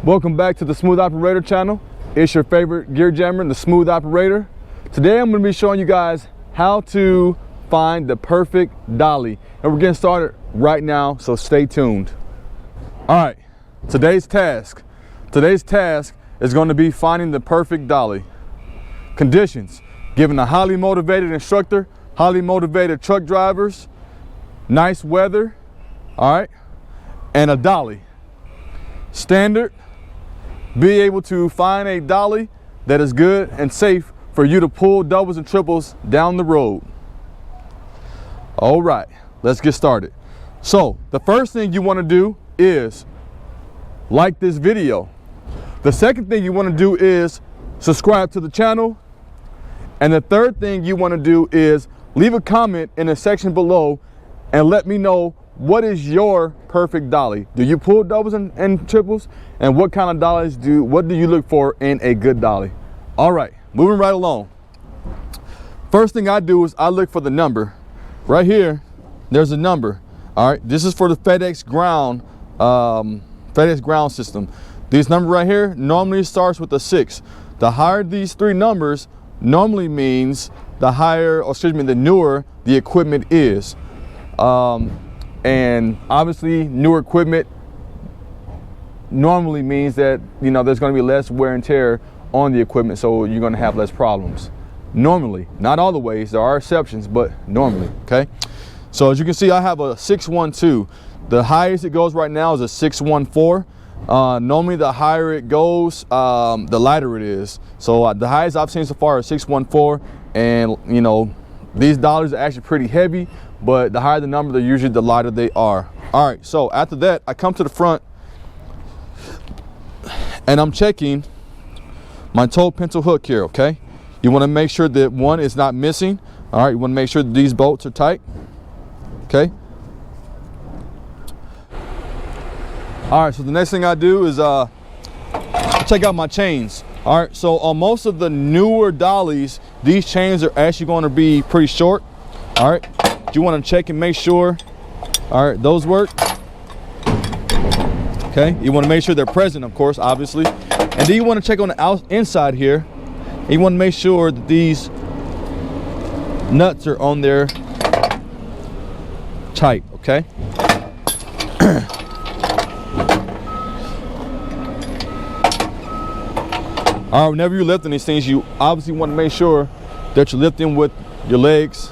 Welcome back to the Smooth Operator channel. It's your favorite gear jammer, the Smooth Operator. Today I'm going to be showing you guys how to find the perfect dolly. And we're getting started right now, so stay tuned. All right, today's task is going to be finding the perfect dolly. Conditions: given a highly motivated instructor, highly motivated truck drivers, nice weather, all right, and a dolly. Standard: be able to find a dolly that is good and safe for you to pull doubles and triples down the road. All right, let's get started. So the first thing you want to do is like this video. The second thing you want to do is subscribe to the channel. And the third thing you want to do is leave a comment in the section below and let me know, what is your perfect dolly? Do you pull doubles and triples? And what kind of dollies what do you look for in a good dolly? All right, moving right along. First thing I do is I look for the number. Right here, there's a number. All right, this is for the FEDEXGROUND, FEDEXGROUND system. This number right here normally starts with a 6. The higher these three numbers normally means the higher, or excuse me, the newer the equipment is. And obviously newer equipment normally means that, you know, there's going to be less wear and tear on the equipment, so you're going to have less problems. Normally, not all the ways, there are exceptions, but normally, okay? So as you can see, I have a 612. The highest it goes right now is a 614. Normally the higher it goes, the lighter it is. So the highest I've seen so far is 614, and you know, these dollars are actually pretty heavy, but the higher the number, usually the lighter they are. All right, so after that, I come to the front and I'm checking my toe pencil hook here, okay? You want to make sure that one is not missing. All right, you want to make sure that these bolts are tight, okay? All right, so the next thing I do is check out my chains. All right, so on most of the newer dollies, these chains are actually going to be pretty short. All right, you want to check and make sure, all right, those work. Okay, you want to make sure they're present, of course, obviously. And then you want to check on the inside here. And you want to make sure that these nuts are on there tight, okay? All right, whenever you're lifting these things, you obviously want to make sure that you're lifting with your legs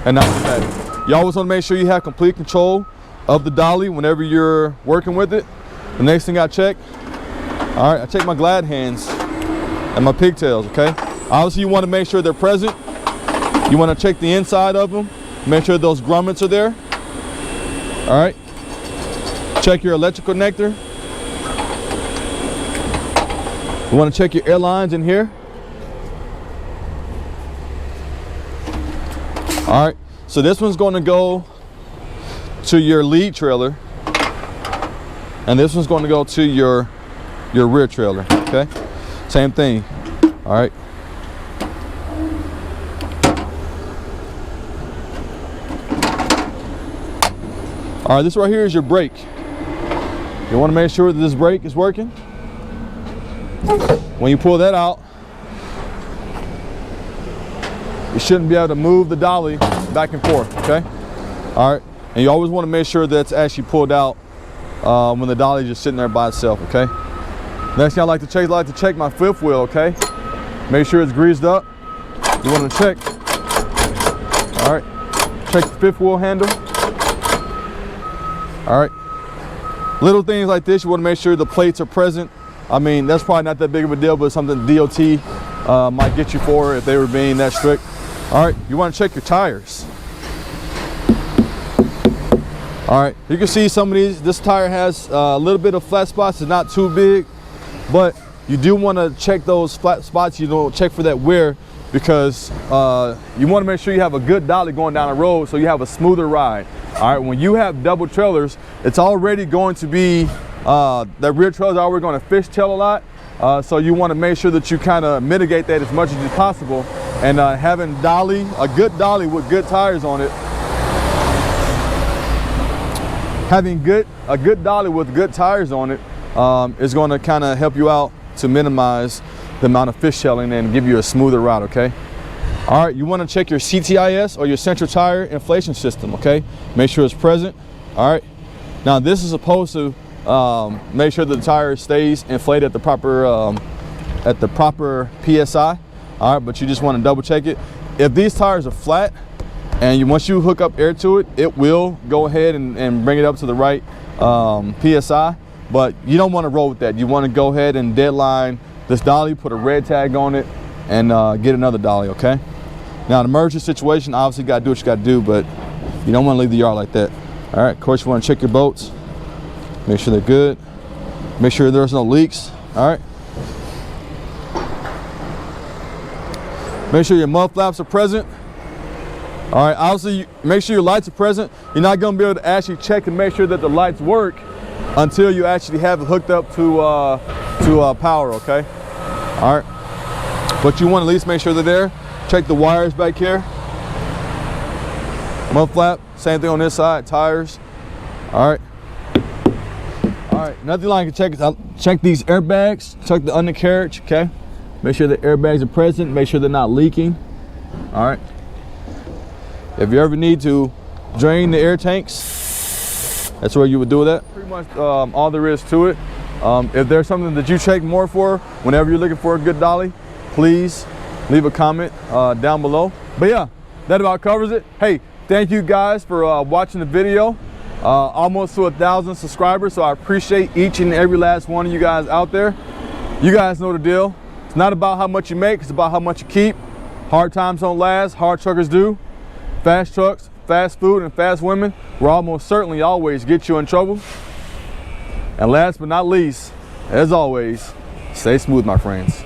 and not with that. You always want to make sure you have complete control of the dolly whenever you're working with it. The next thing I check, all right, I check my glad hands and my pigtails, okay? Obviously you want to make sure they're present. You want to check the inside of them, make sure those grommets are there. All right, check your electrical connector. You want to check your airlines in here. All right, so this one's going to go to your lead trailer, and this one's going to go to your rear trailer, okay? Same thing. All right. All right, this right here is your brake. You want to make sure that this brake is working. When you pull that out, you shouldn't be able to move the dolly back and forth, okay? All right, and you always want to make sure that it's actually pulled out when the dolly is just sitting there by itself, okay? Next thing I like to check my fifth wheel, okay? Make sure it's greased up. You want to check, all right, check the fifth wheel handle. All right, little things like this, you want to make sure the plates are present. I mean, that's probably not that big of a deal, but it's something DOT might get you for if they were being that strict. All right, you want to check your tires. All right, you can see some of these, this tire has a little bit of flat spots. It's not too big, but you do want to check those flat spots. You don't check for that wear, because you want to make sure you have a good dolly going down the road so you have a smoother ride. All right, when you have double trailers, it's already going to be, the rear trailer is already going to fishtail a lot. So you want to make sure that you kind of mitigate that as much as possible. And having a good dolly with good tires on it, having a good dolly with good tires on it is going to kind of help you out to minimize the amount of fishtailing and give you a smoother route, okay? All right, you want to check your CTIS or your central tire inflation system, okay? Make sure it's present. All right, now this is supposed to make sure that the tire stays inflated at the proper PSI. All right, but you just want to double check it. If these tires are flat and once you hook up air to it, it will go ahead and bring it up to the right PSI, but you don't want to roll with that. You want to go ahead and deadline this dolly, put a red tag on it, and get another dolly, okay? Now, in an emergency situation, obviously you got to do what you got to do, but you don't want to leave the yard like that. All right, of course, you want to check your boats, make sure they're good, make sure there's no leaks. All right, make sure your mud flaps are present. All right, obviously make sure your lights are present. You're not going to be able to actually check and make sure that the lights work until you actually have it hooked up to power, okay? All right, but you want to at least make sure they're there. Check the wires back here. Mud flap, same thing on this side, tires. All right. All right, another thing I can check is check these airbags, check the undercarriage, okay? Make sure the airbags are present, make sure they're not leaking. All right. If you ever need to drain the air tanks, that's where you would do that. Pretty much all there is to it. If there's something that you check more for whenever you're looking for a good dolly, please leave a comment down below. But yeah, that about covers it. Hey, thank you guys for watching the video. Almost to 1,000 subscribers, so I appreciate each and every last one of you guys out there. You guys know the deal. It's not about how much you make, it's about how much you keep. Hard times don't last, hard truckers do. Fast trucks, fast food, and fast women will almost certainly always get you in trouble. And last but not least, as always, stay smooth, my friends.